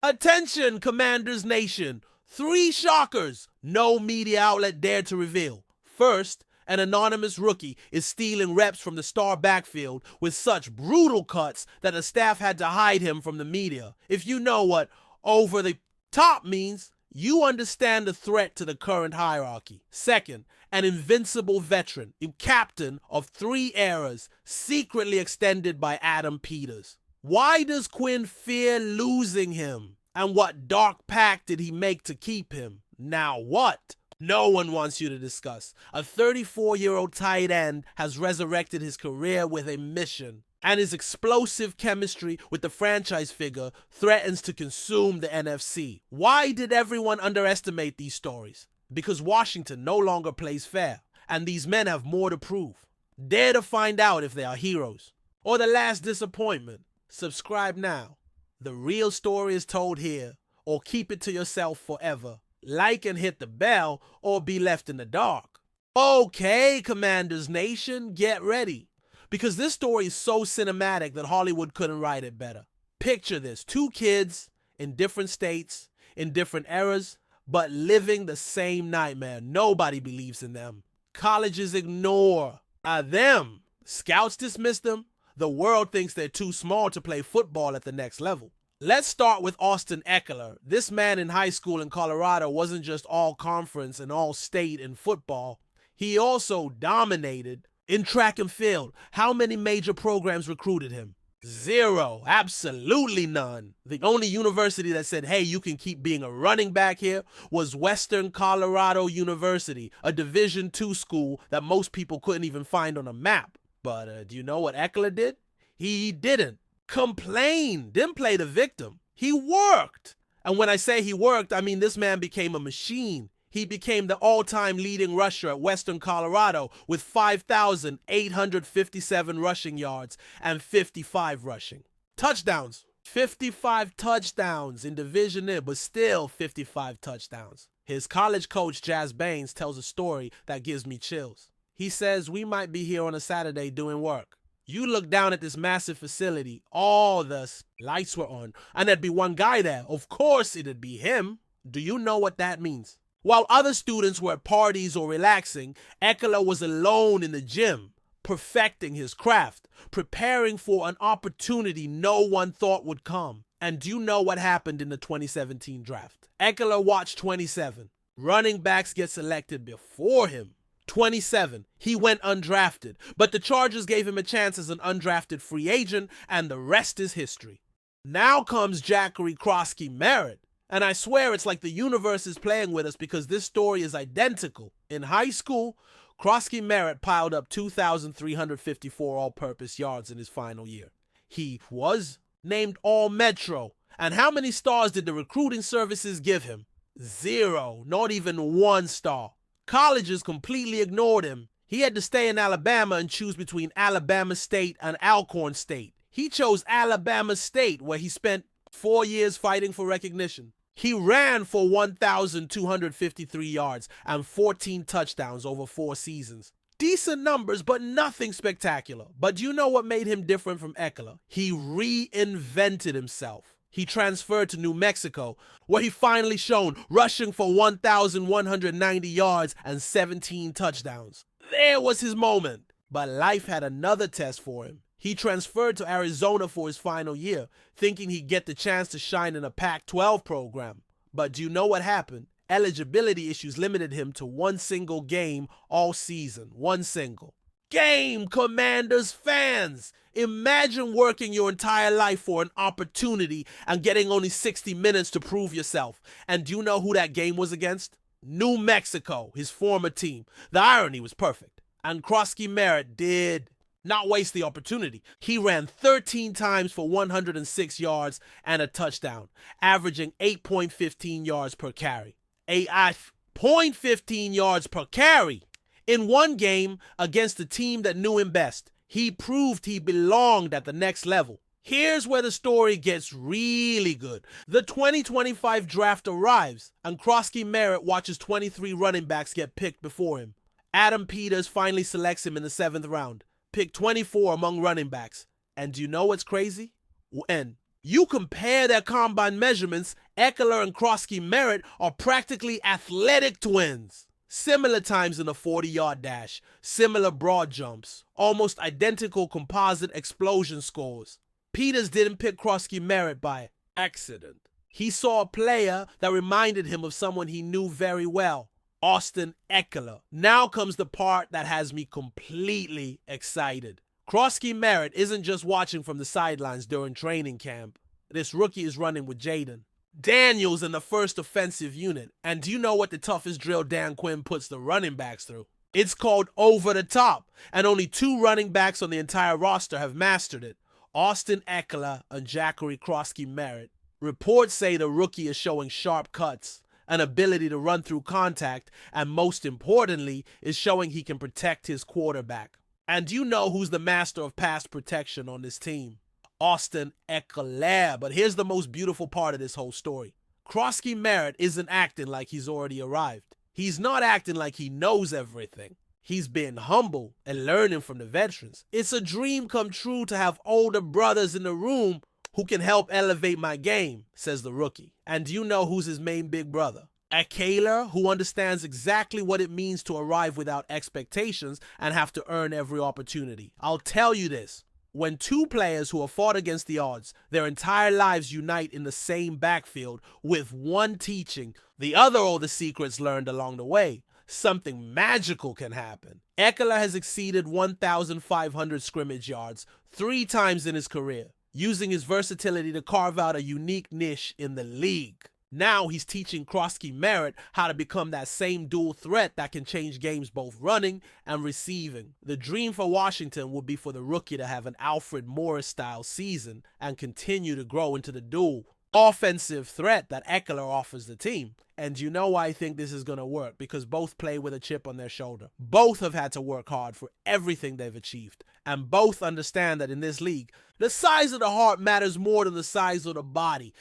Attention, Commanders Nation! 3 shockers no media outlet dared to reveal. First, an anonymous rookie is stealing reps from the star backfield with such brutal cuts that the staff had to hide him from the media. If you know what over the top means, you understand the threat to the current hierarchy. Second, an invincible veteran, a captain of 3 eras, secretly extended by Adam Peters. Why does Quinn fear losing him? And what dark pact did he make to keep him? Now what? No one wants you to discuss. A 34-year-old tight end has resurrected his career with a mission, and his explosive chemistry with the franchise figure threatens to consume the NFC. Why did everyone underestimate these stories? Because Washington no longer plays fair, and these men have more to prove. Dare to find out if they are heroes or the last disappointment. Subscribe now. The real story is told here, or keep it to yourself forever. Like and hit the bell, or be left in the dark. Okay, Commanders Nation, get ready. Because this story is so cinematic that Hollywood couldn't write it better. Picture this, 2 kids in different states, in different eras, but living the same nightmare. Nobody believes in them. Colleges ignore them. Scouts dismiss them. The world thinks they're too small to play football at the next level. Let's start with Austin Ekeler. This man in high school in Colorado wasn't just all conference and all state in football. He also dominated in track and field. How many major programs recruited him? 0. Absolutely none. The only university that said, hey, you can keep being a running back here was Western Colorado University, a Division II school that most people couldn't even find on a map. But do you know what Ekeler did? He didn't complain, didn't play the victim. He worked. And when I say he worked, I mean this man became a machine. He became the all-time leading rusher at Western Colorado with 5,857 rushing yards and 55 rushing touchdowns. 55 touchdowns in Division I, but still 55 touchdowns. His college coach, Jazz Baines, tells a story that gives me chills. He says, we might be here on a Saturday doing work. You look down at this massive facility, all the lights were on, and there'd be one guy there. Of course it'd be him. Do you know what that means? While other students were at parties or relaxing, Ekeler was alone in the gym, perfecting his craft, preparing for an opportunity no one thought would come. And do you know what happened in the 2017 draft? Ekeler watched 27. Running backs get selected before him. 27. He went undrafted, but the Chargers gave him a chance as an undrafted free agent, and the rest is history. Now comes Kroski Merritt, and I swear it's like the universe is playing with us because this story is identical. In high school, Kroski Merritt piled up 2,354 all-purpose yards in his final year. He was named All-Metro, and how many stars did the recruiting services give him? 0, not even 1 star. Colleges completely ignored him. He had to stay in Alabama and choose between Alabama State and Alcorn State. He chose Alabama State, where he spent 4 years fighting for recognition. He ran for 1,253 yards and 14 touchdowns over 4 seasons. Decent numbers, but nothing spectacular. But do you know what made him different from Ekeler? He reinvented himself. He transferred to New Mexico, where he finally shone, rushing for 1,190 yards and 17 touchdowns. There was his moment. But life had another test for him. He transferred to Arizona for his final year, thinking he'd get the chance to shine in a Pac-12 program. But do you know what happened? Eligibility issues limited him to 1 single game all season. 1 single game, Commanders fans! Imagine working your entire life for an opportunity and getting only 60 minutes to prove yourself. And do you know who that game was against? New Mexico, his former team. The irony was perfect. And Kroski Merritt did not waste the opportunity. He ran 13 times for 106 yards and a touchdown, averaging 8.15 yards per carry. 8.15 yards per carry. In one game against the team that knew him best, he proved he belonged at the next level. Here's where the story gets really good. The 2025 draft arrives, and Kroski Merritt watches 23 running backs get picked before him. Adam Peters finally selects him in the 7th round, picked 24 among running backs. And do you know what's crazy? When You compare their combine measurements, Ekeler and Kroski Merritt are practically athletic twins. Similar times in the 40-yard dash, similar broad jumps, almost identical composite explosion scores. Peters didn't pick Kroski Merritt by accident. He saw a player that reminded him of someone he knew very well, Austin Ekeler. Now comes the part that has me completely excited. Kroski Merritt isn't just watching from the sidelines during training camp. This rookie is running with Jaden Daniels in the first offensive unit. And do you know what the toughest drill Dan Quinn puts the running backs through? It's called over the top, and only 2 running backs on the entire roster have mastered it, Austin Ekeler and Zachary Kroski Merritt. Reports say the rookie is showing sharp cuts, an ability to run through contact, and most importantly, is showing he can protect his quarterback. And do you know who's the master of pass protection on this team? Austin Ekeler. But here's the most beautiful part of this whole story. Kroski Merritt isn't acting like he's already arrived. He's not acting like he knows everything. He's being humble and learning from the veterans. It's a dream come true to have older brothers in the room who can help elevate my game, says the rookie. And do you know who's his main big brother? Ekeler, who understands exactly what it means to arrive without expectations and have to earn every opportunity. I'll tell you this, when 2 players who have fought against the odds their entire lives unite in the same backfield with one teaching the other all the secrets learned along the way, something magical can happen. Ekeler has exceeded 1,500 scrimmage yards 3 times in his career, using his versatility to carve out a unique niche in the league. Now he's teaching Kroski Merritt how to become that same dual threat that can change games both running and receiving. The dream for Washington would be for the rookie to have an Alfred Morris-style season and continue to grow into the dual offensive threat that Ekeler offers the team. And you know why I think this is going to work? Because both play with a chip on their shoulder. Both have had to work hard for everything they've achieved. And both understand that in this league, the size of the heart matters more than the size of the body.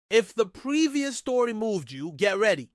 If the previous story moved you, get ready.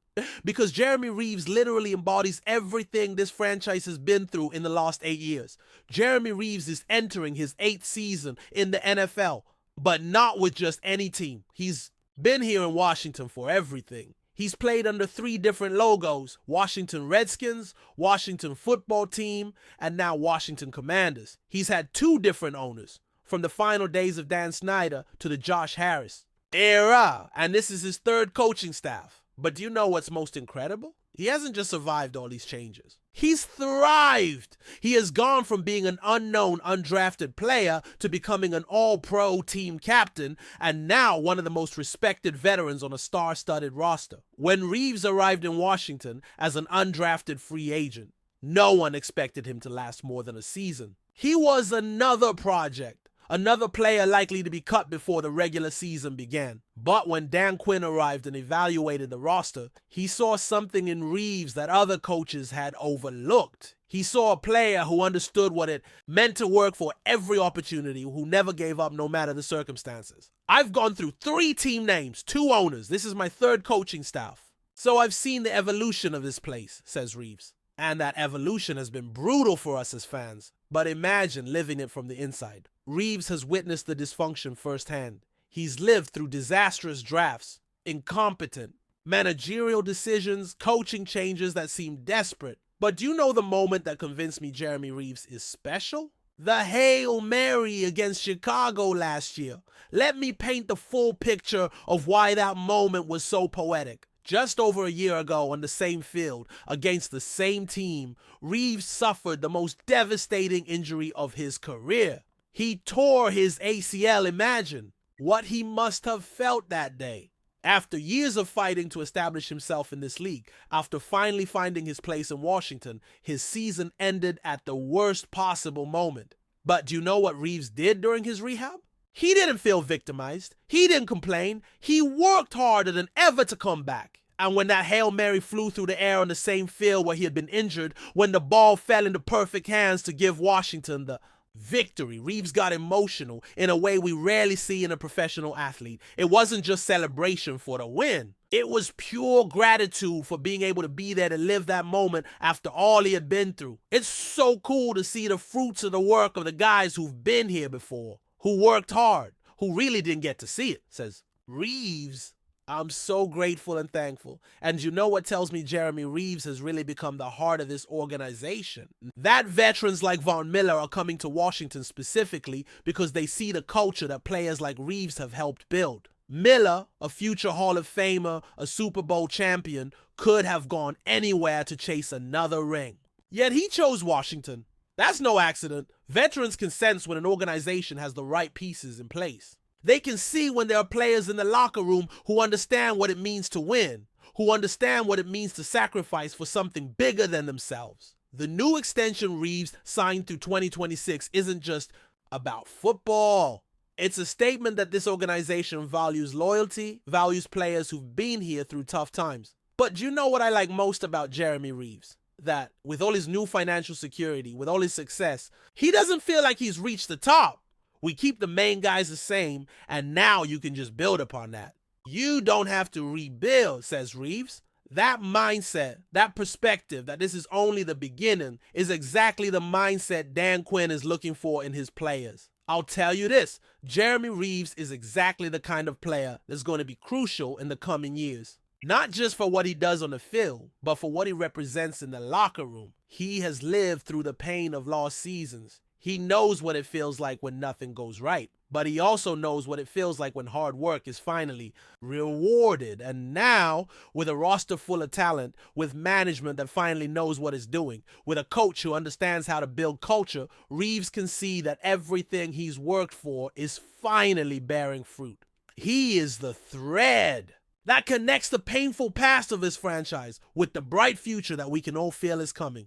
Because Jeremy Reeves literally embodies everything this franchise has been through in the last 8 years. Jeremy Reeves is entering his 8th season in the NFL, but not with just any team. He's been here in Washington for everything. He's played under 3 different logos: Washington Redskins, Washington Football Team, and now Washington Commanders. He's had 2 different owners, from the final days of Dan Snyder to the Josh Harris era, and this is his 3rd coaching staff. But do you know what's most incredible? He hasn't just survived all these changes. He's thrived. He has gone from being an unknown, undrafted player to becoming an all-pro team captain, and now one of the most respected veterans on a star-studded roster. When Reeves arrived in Washington as an undrafted free agent, no one expected him to last more than a season. He was another project, another player likely to be cut before the regular season began. But when Dan Quinn arrived and evaluated the roster, he saw something in Reeves that other coaches had overlooked. He saw a player who understood what it meant to work for every opportunity, who never gave up no matter the circumstances. I've gone through 3 team names, 2 owners. This is my 3rd coaching staff. So I've seen the evolution of this place, says Reeves. And that evolution has been brutal for us as fans. But imagine living it from the inside. Reeves has witnessed the dysfunction firsthand. He's lived through disastrous drafts, incompetent, managerial decisions, coaching changes that seem desperate. But do you know the moment that convinced me Jeremy Reeves is special? The Hail Mary against Chicago last year. Let me paint the full picture of why that moment was so poetic. Just over a year ago on the same field, against the same team, Reeves suffered the most devastating injury of his career. He tore his ACL. Imagine what he must have felt that day. After years of fighting to establish himself in this league, after finally finding his place in Washington, his season ended at the worst possible moment. But do you know what Reeves did during his rehab? He didn't feel victimized. He didn't complain. He worked harder than ever to come back. And when that Hail Mary flew through the air on the same field where he had been injured, when the ball fell into perfect hands to give Washington the victory, Reeves got emotional in a way we rarely see in a professional athlete. It wasn't just celebration for the win. It was pure gratitude for being able to be there to live that moment after all he had been through. It's so cool to see the fruits of the work of the guys who've been here before, who worked hard, who really didn't get to see it, says, Reeves, I'm so grateful and thankful. And you know what tells me Jeremy Reeves has really become the heart of this organization? That veterans like Von Miller are coming to Washington specifically because they see the culture that players like Reeves have helped build. Miller, a future Hall of Famer, a Super Bowl champion, could have gone anywhere to chase another ring. Yet he chose Washington. That's no accident. Veterans can sense when an organization has the right pieces in place. They can see when there are players in the locker room who understand what it means to win, who understand what it means to sacrifice for something bigger than themselves. The new extension Reeves signed through 2026 isn't just about football. It's a statement that this organization values loyalty, values players who've been here through tough times. But do you know what I like most about Jeremy Reeves? That with all his new financial security, with all his success, he doesn't feel like he's reached the top. We keep the main guys the same, and now you can just build upon that. You don't have to rebuild, says Reeves. That mindset, that perspective that this is only the beginning is exactly the mindset Dan Quinn is looking for in his players. I'll tell you this, Jeremy Reeves is exactly the kind of player that's going to be crucial in the coming years. Not just for what he does on the field, but for what he represents in the locker room. He has lived through the pain of lost seasons. He knows what it feels like when nothing goes right, but he also knows what it feels like when hard work is finally rewarded. And now, with a roster full of talent, with management that finally knows what it's doing, with a coach who understands how to build culture, Reeves can see that everything he's worked for is finally bearing fruit. He is the thread that connects the painful past of his franchise with the bright future that we can all feel is coming.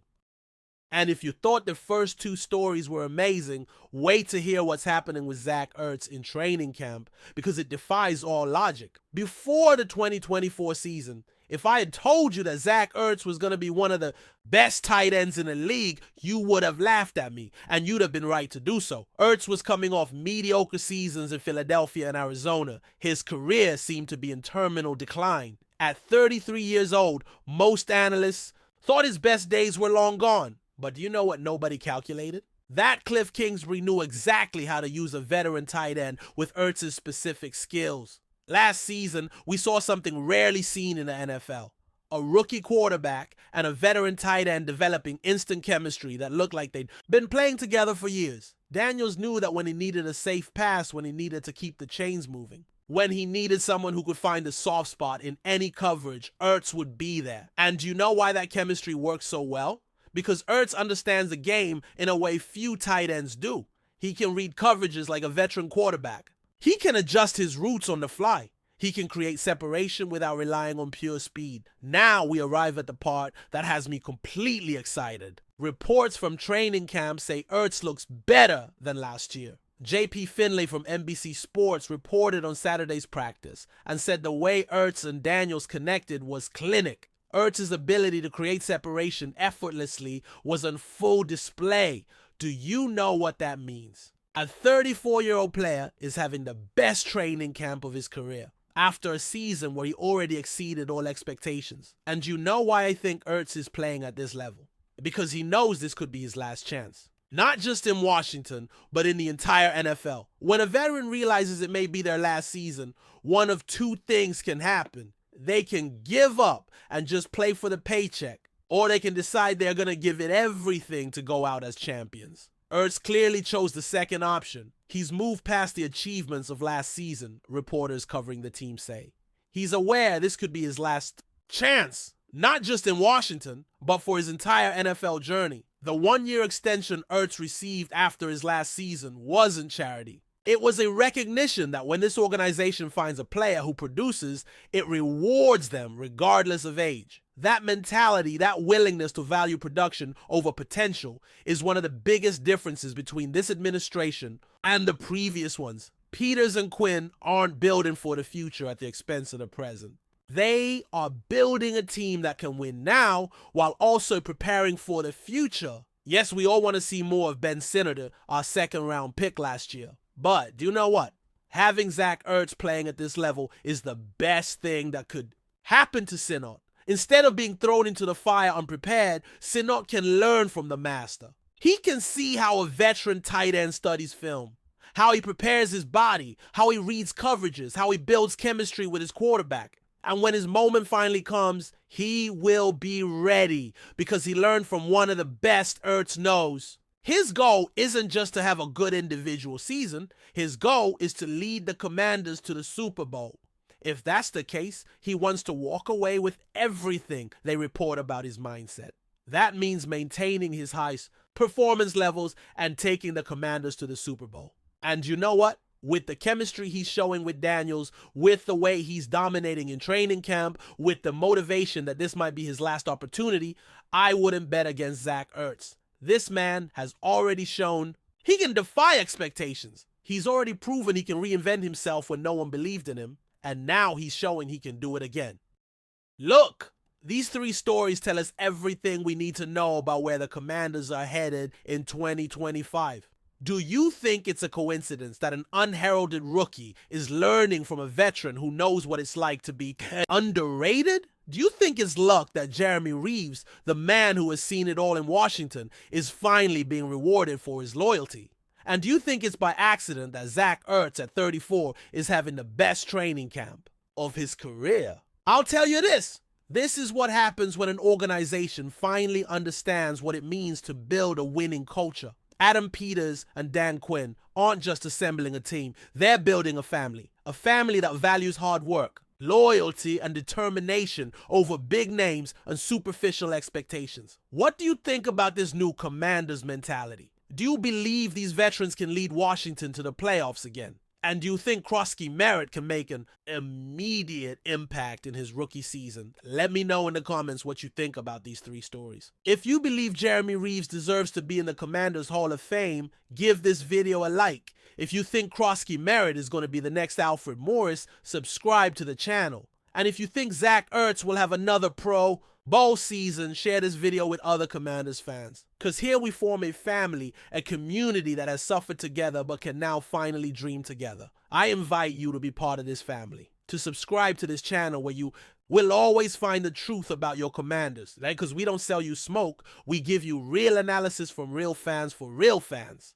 And if you thought the first two stories were amazing, wait to hear what's happening with Zack Ertz in training camp because it defies all logic. Before the 2024 season, if I had told you that Zack Ertz was going to be one of the best tight ends in the league, you would have laughed at me, and you'd have been right to do so. Ertz was coming off mediocre seasons in Philadelphia and Arizona. His career seemed to be in terminal decline. At 33 years old, most analysts thought his best days were long gone. But do you know what nobody calculated? That Cliff Kingsbury knew exactly how to use a veteran tight end with Ertz's specific skills. Last season, we saw something rarely seen in the NFL. A rookie quarterback and a veteran tight end developing instant chemistry that looked like they'd been playing together for years. Daniels knew that when he needed a safe pass, when he needed to keep the chains moving, when he needed someone who could find a soft spot in any coverage, Ertz would be there. And do you know why that chemistry works so well? Because Ertz understands the game in a way few tight ends do. He can read coverages like a veteran quarterback. He can adjust his routes on the fly. He can create separation without relying on pure speed. Now we arrive at the part that has me completely excited. Reports from training camp say Ertz looks better than last year. JP Finlay from NBC Sports reported on Saturday's practice and said the way Ertz and Daniels connected was clinic. Ertz's ability to create separation effortlessly was on full display. Do you know what that means? A 34-year-old player is having the best training camp of his career after a season where he already exceeded all expectations. And you know why I think Ertz is playing at this level? Because he knows this could be his last chance. Not just in Washington, but in the entire NFL. When a veteran realizes it may be their last season, one of two things can happen. They can give up and just play for the paycheck, or they can decide they're going to give it everything to go out as champions. Ertz clearly chose the second option. He's moved past the achievements of last season, reporters covering the team say. He's aware this could be his last chance, not just in Washington, but for his entire NFL journey. The one-year extension Ertz received after his last season wasn't charity. It was a recognition that when this organization finds a player who produces, it rewards them regardless of age. That mentality, that willingness to value production over potential is one of the biggest differences between this administration and the previous ones. Peters and Quinn aren't building for the future at the expense of the present. They are building a team that can win now while also preparing for the future. Yes, we all want to see more of Ben Senator, our second-round pick last year. But do you know what? Having Zack Ertz playing at this level is the best thing that could happen to Sinot. Instead of being thrown into the fire unprepared, Sinot can learn from the master. He can see how a veteran tight end studies film, how he prepares his body, how he reads coverages, how he builds chemistry with his quarterback. And when his moment finally comes, he will be ready because he learned from one of the best Ertz knows. His goal isn't just to have a good individual season. His goal is to lead the Commanders to the Super Bowl. If that's the case, he wants to walk away with everything they report about his mindset. That means maintaining his high performance levels and taking the Commanders to the Super Bowl. And you know what? With the chemistry he's showing with Daniels, with the way he's dominating in training camp, with the motivation that this might be his last opportunity, I wouldn't bet against Zack Ertz. This man has already shown he can defy expectations. He's already proven he can reinvent himself when no one believed in him, and now he's showing he can do it again. Look, these three stories tell us everything we need to know about where the Commanders are headed in 2025. Do you think it's a coincidence that an unheralded rookie is learning from a veteran who knows what it's like to be underrated? Do you think it's luck that Jeremy Reeves, the man who has seen it all in Washington, is finally being rewarded for his loyalty? And do you think it's by accident that Zack Ertz at 34 is having the best training camp of his career? I'll tell you this. This is what happens when an organization finally understands what it means to build a winning culture. Adam Peters and Dan Quinn aren't just assembling a team. They're building a family that values hard work, loyalty, and determination over big names and superficial expectations. What do you think about this new Commanders mentality? Do you believe these veterans can lead Washington to the playoffs again? And do you think Kroski Merritt can make an immediate impact in his rookie season? Let me know in the comments what you think about these three stories. If you believe Jeremy Reeves deserves to be in the Commanders Hall of Fame, give this video a like. If you think Kroski Merritt is going to be the next Alfred Morris, subscribe to the channel. And if you think Zack Ertz will have another Pro Bowl season, share this video with other Commanders fans. Because here we form a family, a community that has suffered together but can now finally dream together. I invite you to be part of this family, to subscribe to this channel where you will always find the truth about your Commanders. Because we don't sell you smoke, we give you real analysis from real fans for real fans.